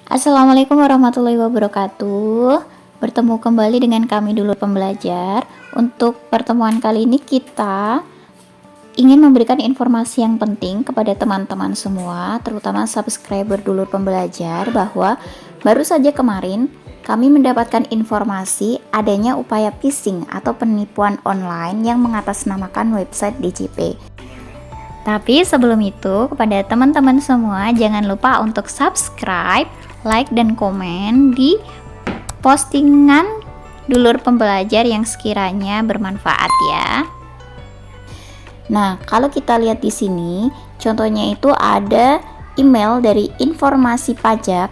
Assalamualaikum warahmatullahi wabarakatuh. Bertemu kembali dengan kami dulu pembelajar. Untuk pertemuan kali ini kita ingin memberikan informasi yang penting kepada teman-teman semua, terutama subscriber dulu pembelajar, bahwa baru saja kemarin kami mendapatkan informasi adanya upaya phishing atau penipuan online yang mengatasnamakan website DJP. Tapi sebelum itu, kepada teman-teman semua jangan lupa untuk subscribe, like, dan komen di postingan dulur pembelajar yang sekiranya bermanfaat ya. Nah, kalau kita lihat di sini, contohnya itu ada email dari informasi pajak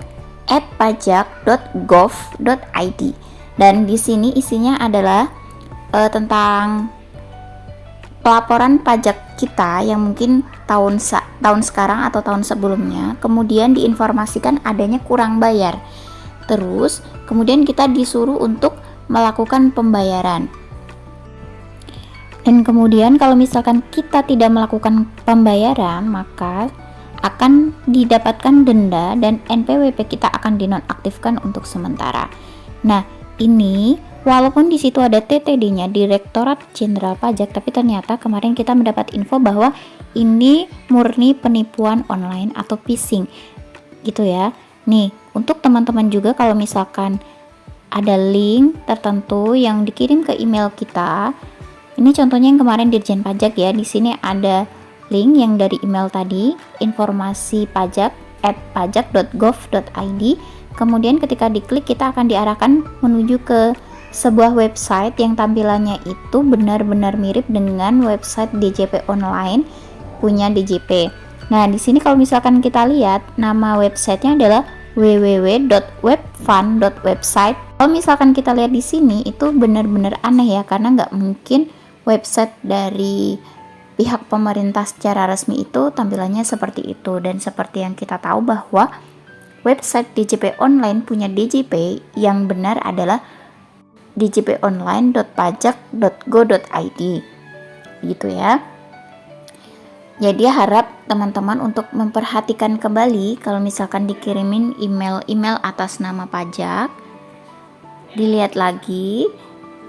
@pajak.gov.id, dan di sini isinya adalah tentang pelaporan pajak kita yang mungkin tahun sekarang atau tahun sebelumnya, kemudian diinformasikan adanya kurang bayar. Terus kemudian kita disuruh untuk melakukan pembayaran. Dan kemudian kalau misalkan kita tidak melakukan pembayaran, maka akan didapatkan denda dan NPWP kita akan dinonaktifkan untuk sementara. Nah, ini walaupun di situ ada TTD-nya, Direktorat Jenderal Pajak, tapi ternyata kemarin kita mendapat info bahwa ini murni penipuan online atau phishing, gitu ya. Nih, untuk teman-teman juga kalau misalkan ada link tertentu yang dikirim ke email kita, ini contohnya yang kemarin Dirjen Pajak ya. Di sini ada link yang dari email tadi, informasi pajak @pajak.gov.id. Kemudian ketika diklik kita akan diarahkan menuju ke sebuah website yang tampilannya itu benar-benar mirip dengan website DJP online punya DJP. Nah, di sini kalau misalkan kita lihat nama websitenya adalah www.webfund.website. Kalau misalkan kita lihat di sini itu benar-benar aneh ya, karena nggak mungkin website dari pihak pemerintah secara resmi itu tampilannya seperti itu. Dan seperti yang kita tahu bahwa website DJP online punya DJP yang benar adalah djponline.pajak.go.id, gitu ya. Jadi harap teman-teman untuk memperhatikan kembali kalau misalkan dikirimin email atas nama pajak, dilihat lagi.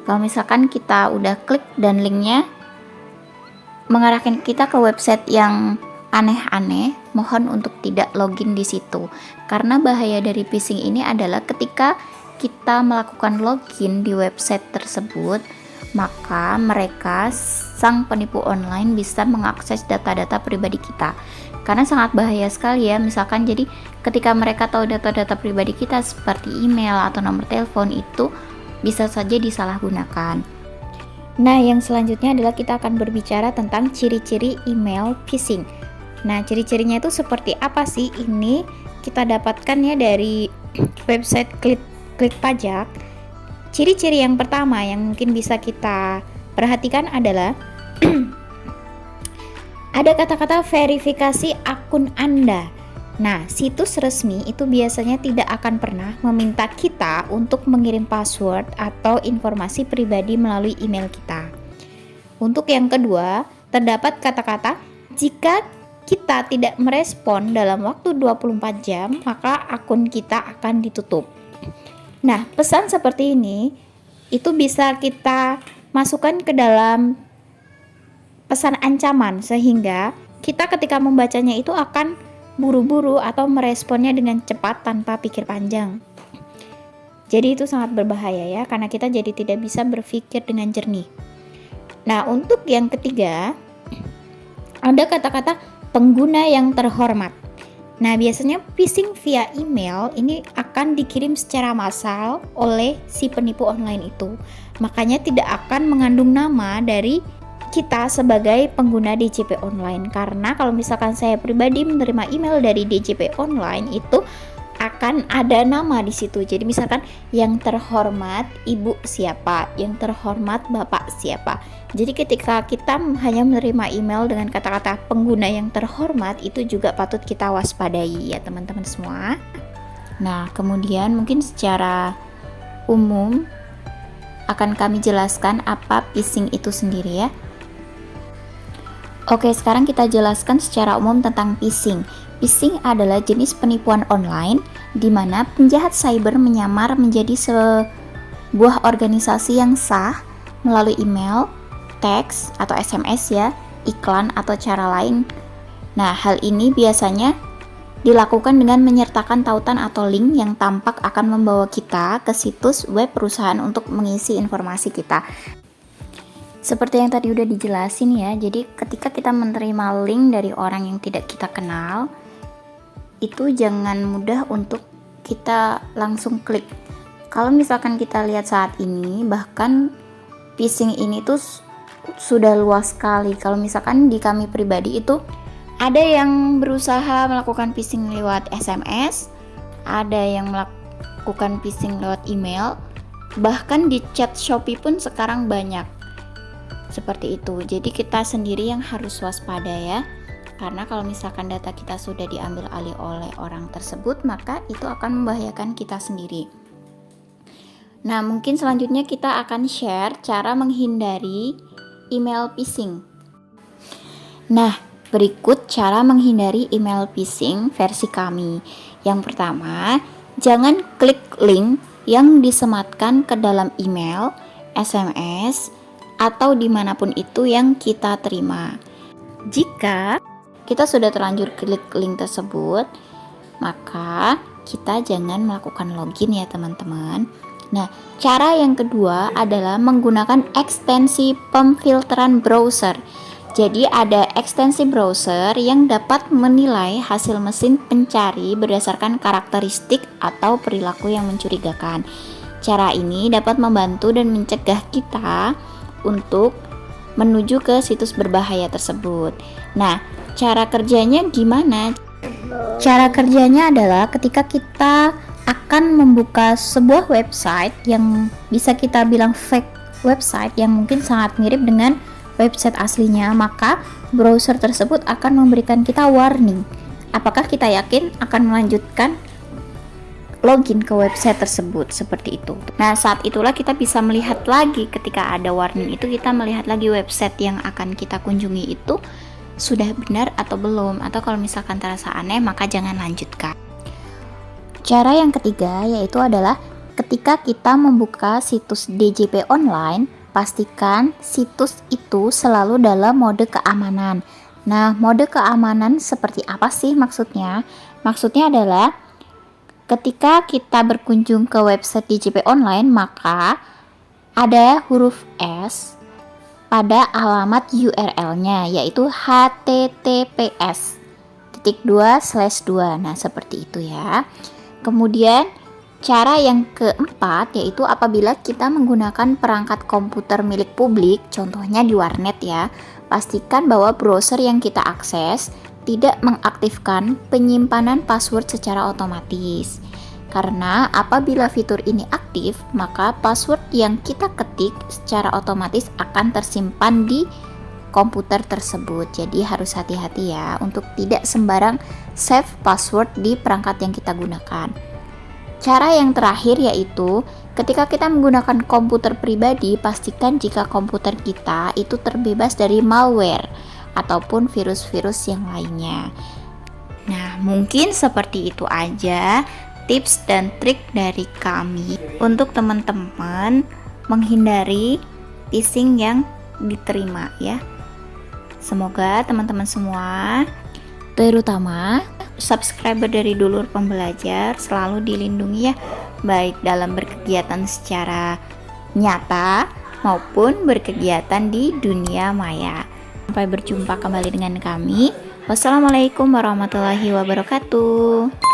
Kalau misalkan kita udah klik dan linknya mengarahkan kita ke website yang aneh-aneh, mohon untuk tidak login di situ. Karena bahaya dari phishing ini adalah ketika kita melakukan login di website tersebut, maka mereka, sang penipu online, bisa mengakses data-data pribadi kita. Karena sangat bahaya sekali ya, misalkan jadi ketika mereka tahu data-data pribadi kita seperti email atau nomor telepon, itu bisa saja disalahgunakan. Nah, yang selanjutnya adalah kita akan berbicara tentang ciri-ciri email phishing. Nah, ciri-cirinya itu seperti apa sih? Ini kita dapatkan ya dari website Klik Pajak. Ciri-ciri yang pertama yang mungkin bisa kita perhatikan adalah ada kata-kata verifikasi akun Anda. Nah, situs resmi itu biasanya tidak akan pernah meminta kita untuk mengirim password atau informasi pribadi melalui email kita. Untuk yang kedua, terdapat kata-kata jika kita tidak merespon dalam waktu 24 jam, maka akun kita akan ditutup. Nah, pesan seperti ini itu bisa kita masukkan ke dalam pesan ancaman, sehingga kita ketika membacanya itu akan buru-buru atau meresponnya dengan cepat tanpa pikir panjang. Jadi itu sangat berbahaya ya, karena kita jadi tidak bisa berpikir dengan jernih. Nah, untuk yang ketiga, ada kata-kata pengguna yang terhormat. Nah, biasanya phishing via email ini akan dikirim secara massal oleh si penipu online itu. Makanya tidak akan mengandung nama dari kita sebagai pengguna DJP online. Karena kalau misalkan saya pribadi menerima email dari DJP online, itu akan ada nama di situ. Jadi misalkan yang terhormat Ibu siapa, yang terhormat Bapak siapa. Jadi ketika kita hanya menerima email dengan kata-kata pengguna yang terhormat, itu juga patut kita waspadai ya teman-teman semua. Nah, kemudian mungkin secara umum akan kami jelaskan apa phishing itu sendiri ya. Oke, sekarang kita jelaskan secara umum tentang phishing. Phishing adalah jenis penipuan online di mana penjahat cyber menyamar menjadi sebuah organisasi yang sah melalui email, teks atau SMS ya, iklan atau cara lain. Nah, hal ini biasanya dilakukan dengan menyertakan tautan atau link yang tampak akan membawa kita ke situs web perusahaan untuk mengisi informasi kita. Seperti yang tadi udah dijelasin ya, jadi ketika kita menerima link dari orang yang tidak kita kenal, itu jangan mudah untuk kita langsung klik. Kalau misalkan kita lihat saat ini, bahkan phishing ini tuh sudah luas sekali. Kalau misalkan di kami pribadi itu ada yang berusaha melakukan phishing lewat SMS, ada yang melakukan phishing lewat email, bahkan di chat Shopee pun sekarang banyak seperti itu. Jadi kita sendiri yang harus waspada ya, karena kalau misalkan data kita sudah diambil alih oleh orang tersebut, maka itu akan membahayakan kita sendiri. Nah, mungkin selanjutnya kita akan share cara menghindari email phishing. Nah, berikut cara menghindari email phishing versi kami. Yang pertama, jangan klik link yang disematkan ke dalam email, SMS, atau dimanapun itu yang kita terima. Jika kita sudah terlanjur klik link tersebut, maka kita jangan melakukan login ya teman-teman. Nah, cara yang kedua adalah menggunakan ekstensi pemfilteran browser. Jadi ada ekstensi browser yang dapat menilai hasil mesin pencari berdasarkan karakteristik atau perilaku yang mencurigakan. Cara ini dapat membantu dan mencegah kita untuk menuju ke situs berbahaya tersebut. Nah, cara kerjanya gimana? Cara kerjanya adalah ketika kita akan membuka sebuah website yang bisa kita bilang fake website yang mungkin sangat mirip dengan website aslinya, maka browser tersebut akan memberikan kita warning. Apakah kita yakin akan melanjutkan login ke website tersebut, seperti itu. Nah, saat itulah kita bisa melihat lagi, ketika ada warning itu kita melihat lagi website yang akan kita kunjungi itu sudah benar atau belum, atau kalau misalkan terasa aneh maka jangan lanjutkan. Cara yang ketiga yaitu adalah ketika kita membuka situs DJP online, pastikan situs itu selalu dalam mode keamanan. Nah, mode keamanan seperti apa sih maksudnya? Maksudnya adalah ketika kita berkunjung ke website DJP online, maka ada huruf S pada alamat URL-nya, yaitu https://2. Nah, seperti itu ya. Kemudian cara yang keempat yaitu apabila kita menggunakan perangkat komputer milik publik, contohnya di warnet ya, pastikan bahwa browser yang kita akses tidak mengaktifkan penyimpanan password secara otomatis. Karena apabila fitur ini aktif, maka password yang kita ketik secara otomatis akan tersimpan di komputer tersebut. Jadi harus hati-hati ya untuk tidak sembarang save password di perangkat yang kita gunakan. Cara yang terakhir yaitu ketika kita menggunakan komputer pribadi, pastikan jika komputer kita itu terbebas dari malware ataupun virus-virus yang lainnya. Nah, mungkin seperti itu aja tips dan trik dari kami untuk teman-teman menghindari phishing yang diterima ya. Semoga teman-teman semua, terutama subscriber dari Dulur Pembelajar, selalu dilindungi ya, baik dalam berkegiatan secara nyata maupun berkegiatan di dunia maya. Sampai berjumpa kembali dengan kami. Wassalamualaikum warahmatullahi wabarakatuh.